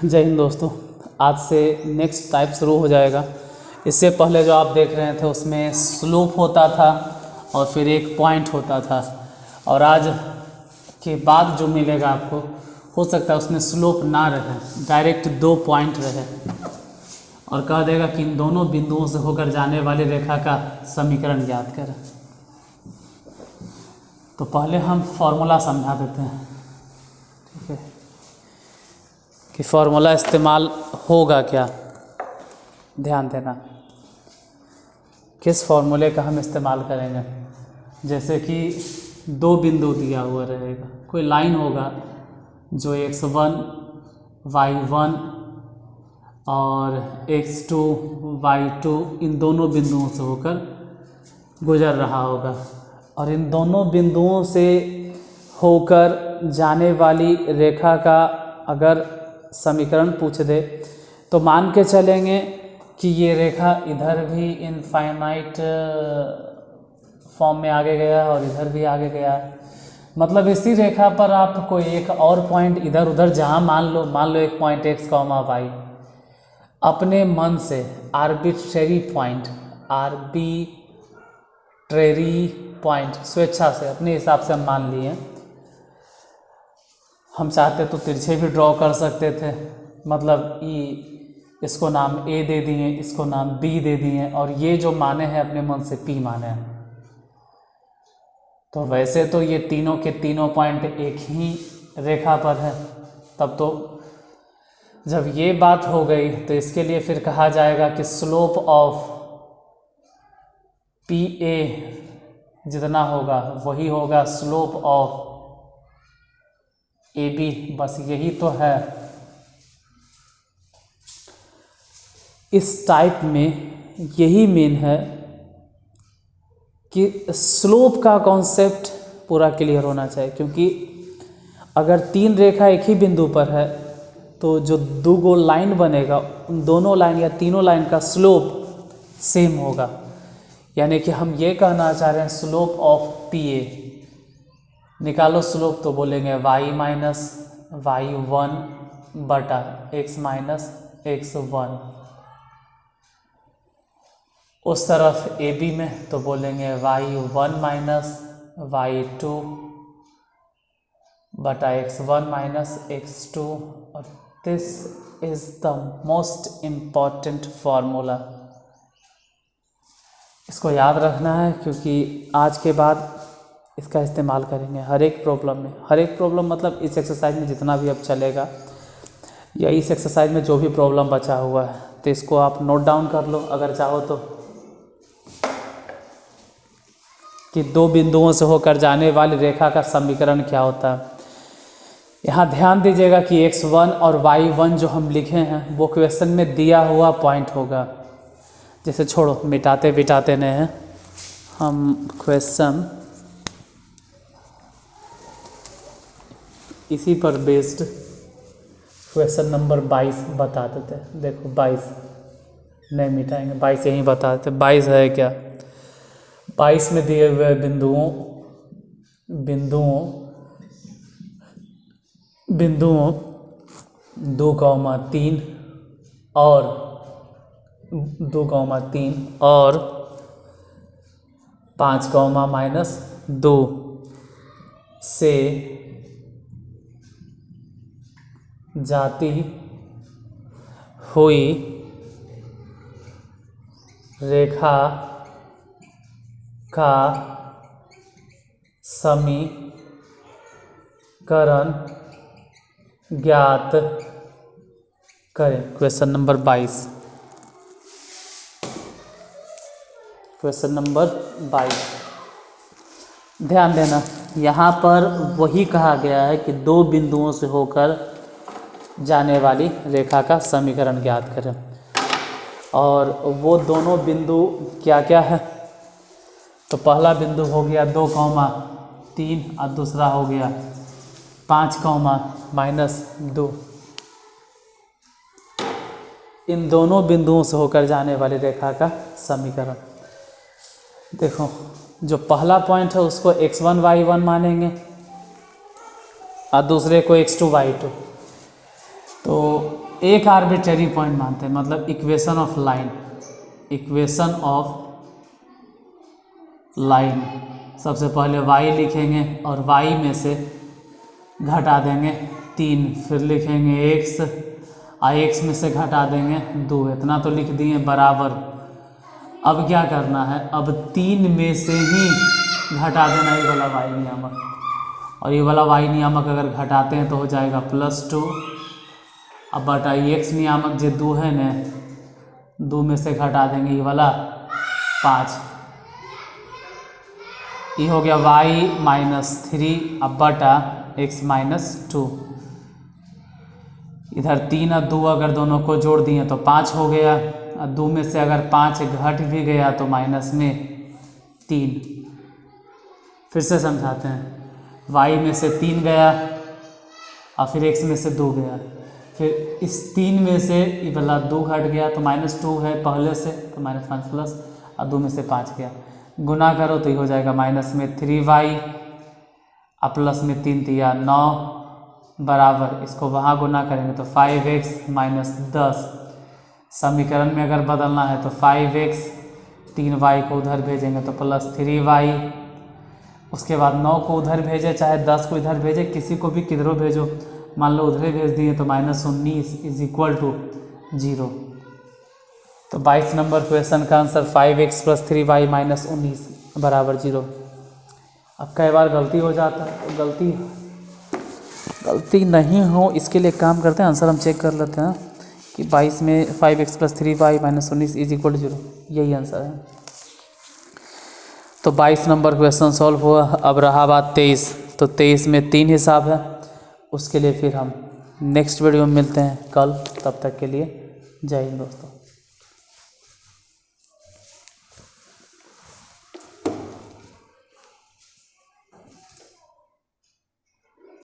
जय हिंद दोस्तों। आज से नेक्स्ट टाइप शुरू हो जाएगा। इससे पहले जो आप देख रहे थे उसमें स्लोप होता था और फिर एक पॉइंट होता था, और आज के बाद जो मिलेगा आपको हो सकता है उसमें स्लोप ना रहे, डायरेक्ट 2 पॉइंट रहे, और कह देगा कि इन दोनों बिंदुओं से होकर जाने वाली रेखा का समीकरण ज्ञात करें। तो पहले हम फॉर्मूला समझा देते हैं, ठीक है, कि फॉर्मूला इस्तेमाल होगा क्या। ध्यान देना किस फॉर्मूले का हम इस्तेमाल करेंगे। जैसे कि 2 बिंदु दिया हुआ रहेगा, कोई लाइन होगा जो x1 y1 और x2 y2 इन दोनों बिंदुओं से होकर गुजर रहा होगा, और इन दोनों बिंदुओं से होकर जाने वाली रेखा का अगर समीकरण पूछ दे तो मान के चलेंगे कि ये रेखा इधर भी इनफाइनाइट फॉर्म में आगे गया और इधर भी आगे गया। मतलब इसी रेखा पर आप कोई एक और पॉइंट इधर उधर जहाँ मान लो एक पॉइंट x, y अपने मन से आर्बिट्रेरी पॉइंट स्वेच्छा से अपने हिसाब से हम मान लिए। हम चाहते तो तिरछे भी ड्रॉ कर सकते थे, मतलब इसको नाम A दे दिए, इसको नाम B दे दिए, और ये जो माने हैं अपने मन से P माने हैं। तो वैसे तो ये तीनों के तीनों पॉइंट एक ही रेखा पर है। तब तो जब ये बात हो गई तो इसके लिए फिर कहा जाएगा कि स्लोप ऑफ PA जितना होगा वही होगा स्लोप ऑफ AB। बस यही तो है। इस टाइप में यही मेन है कि स्लोप का कॉन्सेप्ट पूरा क्लियर होना चाहिए, क्योंकि अगर 3 रेखा एक ही बिंदु पर है तो जो 2 लाइन बनेगा उन दोनों लाइन या तीनों लाइन का स्लोप सेम होगा। यानी कि हम ये कहना चाह रहे हैं स्लोप ऑफ PA निकालो स्लोप, तो बोलेंगे y माइनस y1 बटा x माइनस x1। उस तरफ AB में तो बोलेंगे y1 माइनस y2 बटा x1 माइनस x2। और this is the most important formula. इसको याद रखना है, क्योंकि आज के बाद इसका इस्तेमाल करेंगे हर एक प्रॉब्लम में। हर एक प्रॉब्लम मतलब इस एक्सरसाइज में जितना भी अब चलेगा, या इस एक्सरसाइज में जो भी प्रॉब्लम बचा हुआ है, तो इसको आप नोट डाउन कर लो अगर चाहो तो, कि 2 बिंदुओं से होकर जाने वाली रेखा का समीकरण क्या होता है। यहाँ ध्यान दीजिएगा कि x1 और y1 जो हम लिखे हैं वो क्वेश्चन में दिया हुआ पॉइंट होगा। जैसे छोड़ो, मिटाते बिटाते नहीं हैं हम, क्वेश्चन इसी पर बेस्ड क्वेश्चन नंबर 22 बता देते हैं। देखो 22 नहीं मिटाएंगे, 22 यहीं बता देते। 22 है क्या, 22 में दिए हुए बिंदुओं 2,3 और 2,3 और 5,-2 से जाती हुई रेखा का समीकरण ज्ञात करें। Question number 22, question number 22। ध्यान देना, यहाँ पर वही कहा गया है कि 2 बिंदुओं से होकर जाने वाली रेखा का समीकरण ज्ञात करें। और वो दोनों बिंदु क्या क्या है, तो पहला बिंदु हो गया 2,3 और दूसरा हो गया 5,-2। इन दोनों बिंदुओं से होकर जाने वाली रेखा का समीकरण। देखो, जो पहला पॉइंट है उसको x1 y1 मानेंगे और दूसरे को x2 y2। तो एक आर्बिट्रेरी पॉइंट मानते हैं, मतलब equation of line, equation of line. सबसे पहले y लिखेंगे और y में से घटा देंगे 3, फिर लिखेंगे x और x में से घटा देंगे 2, इतना तो लिख दिए बराबर। अब क्या करना है, अब 3 में से ही घटा देना ये वाला y नियामक, और ये वाला y नियामक अगर घटाते हैं तो हो जाएगा +2। अब बटा x नियामक जो 2 है न, 2 में से घटा देंगे ये वाला 5, ये हो गया y -3 अब बटा x -2। इधर 3 और 2 अगर दोनों को जोड़ दिए तो 5 हो गया, और 2 में से अगर 5 घट भी गया तो माइनस में 3। फिर से समझाते हैं, y में से 3 गया और फिर x में से 2 गया, फिर इस 3 में से ये वाला 2 घट गया तो -2 है पहले से, तो -5 प्लस, और 2 में से 5 गया, गुना करो तो ये हो जाएगा माइनस में 3y और प्लस में 3 दिया 9 बराबर, इसको वहाँ गुना करेंगे तो 5x - 10। समीकरण में अगर बदलना है तो 5x, 3y को उधर भेजेंगे तो +3y, उसके बाद 9 को उधर भेजे चाहे 10 को इधर भेजे, किसी को भी किधरों भेजो, मान लो उधर भेज दिए तो -19 = 0। तो 22 नंबर क्वेश्चन का आंसर 5x + 3y - 19 बराबर 0। अब कई बार गलती हो जाता है, तो गलती नहीं हो इसके लिए काम करते हैं, आंसर हम चेक कर लेते हैं कि 22 में 5x + 3y - 19 = 0, यही आंसर है। तो 22 नंबर क्वेश्चन सॉल्व हुआ। अब रहा बात 23, तो 23 में 3 हिसाब है, उसके लिए फिर हम नेक्स्ट वीडियो में मिलते हैं कल। तब तक के लिए जय हिंद दोस्तों।